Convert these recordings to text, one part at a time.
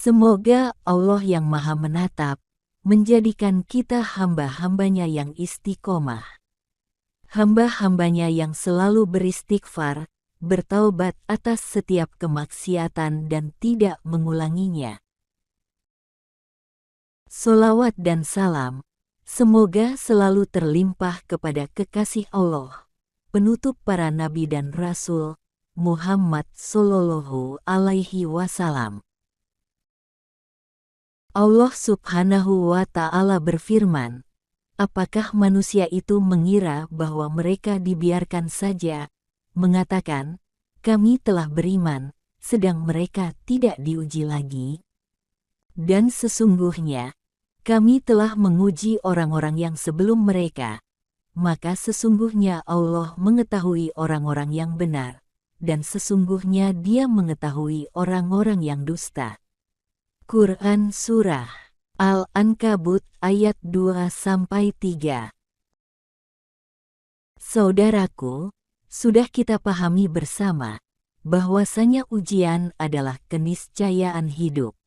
Semoga Allah yang Maha Menatap menjadikan kita hamba-hambanya yang istiqomah. Hamba-hambanya yang selalu beristighfar, bertaubat atas setiap kemaksiatan dan tidak mengulanginya. Sholawat dan salam, semoga selalu terlimpah kepada kekasih Allah, penutup para nabi dan rasul, Muhammad Sallallahu Alaihi Wasallam. Allah Subhanahu wa Ta'ala berfirman, apakah manusia itu mengira bahwa mereka dibiarkan saja, mengatakan, kami telah beriman, sedang mereka tidak diuji lagi? Dan sesungguhnya, kami telah menguji orang-orang yang sebelum mereka, maka sesungguhnya Allah mengetahui orang-orang yang benar, dan sesungguhnya Dia mengetahui orang-orang yang dusta. Quran Surah Al-Ankabut ayat 2-3. Saudaraku, sudah kita pahami bersama bahwasanya ujian adalah keniscayaan hidup.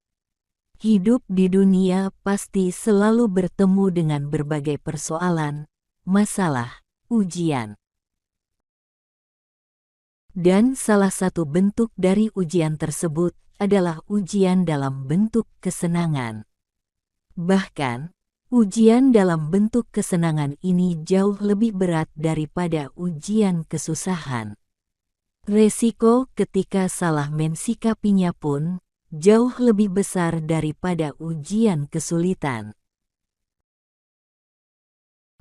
Hidup di dunia pasti selalu bertemu dengan berbagai persoalan, masalah, ujian. Dan salah satu bentuk dari ujian tersebut adalah ujian dalam bentuk kesenangan. Bahkan, ujian dalam bentuk kesenangan ini jauh lebih berat daripada ujian kesusahan. Resiko ketika salah mensikapinya pun jauh lebih besar daripada ujian kesulitan.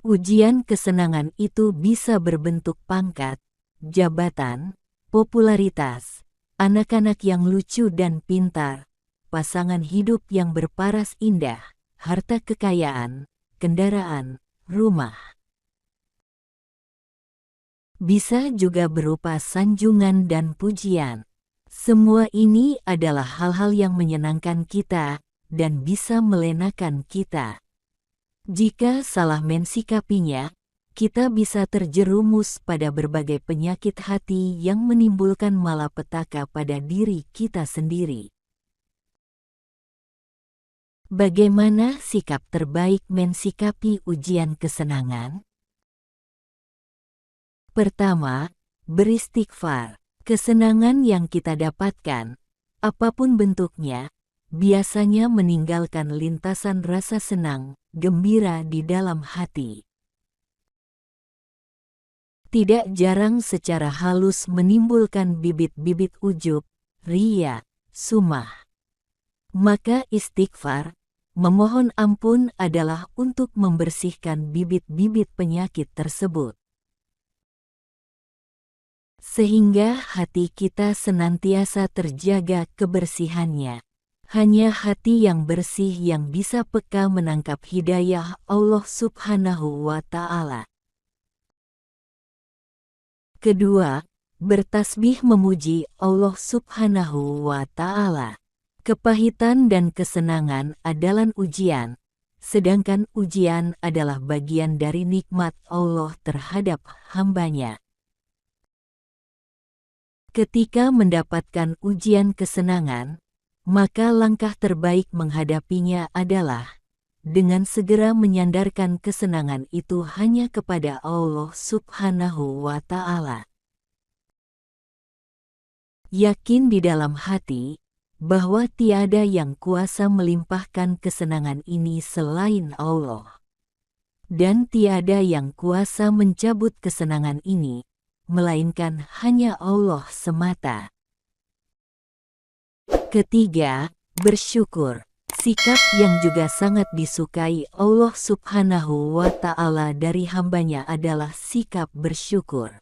Ujian kesenangan itu bisa berbentuk pangkat, jabatan, popularitas, anak-anak yang lucu dan pintar, pasangan hidup yang berparas indah, harta kekayaan, kendaraan, rumah. Bisa juga berupa sanjungan dan pujian. Semua ini adalah hal-hal yang menyenangkan kita dan bisa melenakan kita. Jika salah mensikapinya, kita bisa terjerumus pada berbagai penyakit hati yang menimbulkan malapetaka pada diri kita sendiri. Bagaimana sikap terbaik mensikapi ujian kesenangan? Pertama, beristighfar. Kesenangan yang kita dapatkan, apapun bentuknya, biasanya meninggalkan lintasan rasa senang, gembira di dalam hati. Tidak jarang secara halus menimbulkan bibit-bibit ujub, riya, sumah. Maka istighfar, memohon ampun adalah untuk membersihkan bibit-bibit penyakit tersebut. Sehingga hati kita senantiasa terjaga kebersihannya. Hanya hati yang bersih yang bisa peka menangkap hidayah Allah Subhanahu wa Ta'ala. Kedua, bertasbih memuji Allah Subhanahu wa Ta'ala. Kepahitan dan kesenangan adalah ujian, sedangkan ujian adalah bagian dari nikmat Allah terhadap hambanya. Ketika mendapatkan ujian kesenangan, maka langkah terbaik menghadapinya adalah dengan segera menyandarkan kesenangan itu hanya kepada Allah Subhanahu wa Ta'ala. Yakin di dalam hati bahwa tiada yang kuasa melimpahkan kesenangan ini selain Allah, dan tiada yang kuasa mencabut kesenangan ini melainkan hanya Allah semata. Ketiga, bersyukur. Sikap yang juga sangat disukai Allah Subhanahu wa Ta'ala dari hambanya adalah sikap bersyukur.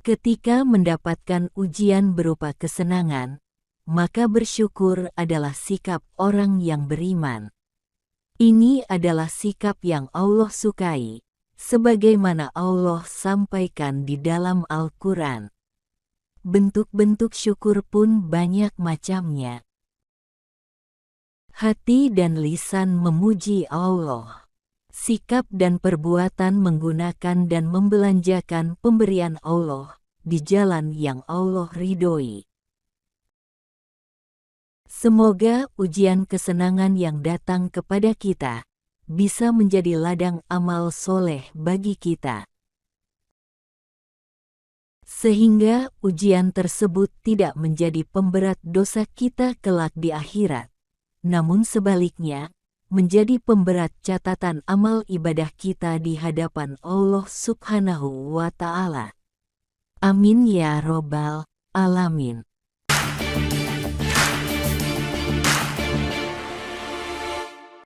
Ketika mendapatkan ujian berupa kesenangan, maka bersyukur adalah sikap orang yang beriman. Ini adalah sikap yang Allah sukai, sebagaimana Allah sampaikan di dalam Al-Quran. Bentuk-bentuk syukur pun banyak macamnya. Hati dan lisan memuji Allah. Sikap dan perbuatan menggunakan dan membelanjakan pemberian Allah di jalan yang Allah ridhoi. Semoga ujian kesenangan yang datang kepada kita bisa menjadi ladang amal soleh bagi kita, sehingga ujian tersebut tidak menjadi pemberat dosa kita kelak di akhirat, namun sebaliknya, menjadi pemberat catatan amal ibadah kita di hadapan Allah Subhanahu wa Ta'ala. Amin ya Robbal Alamin.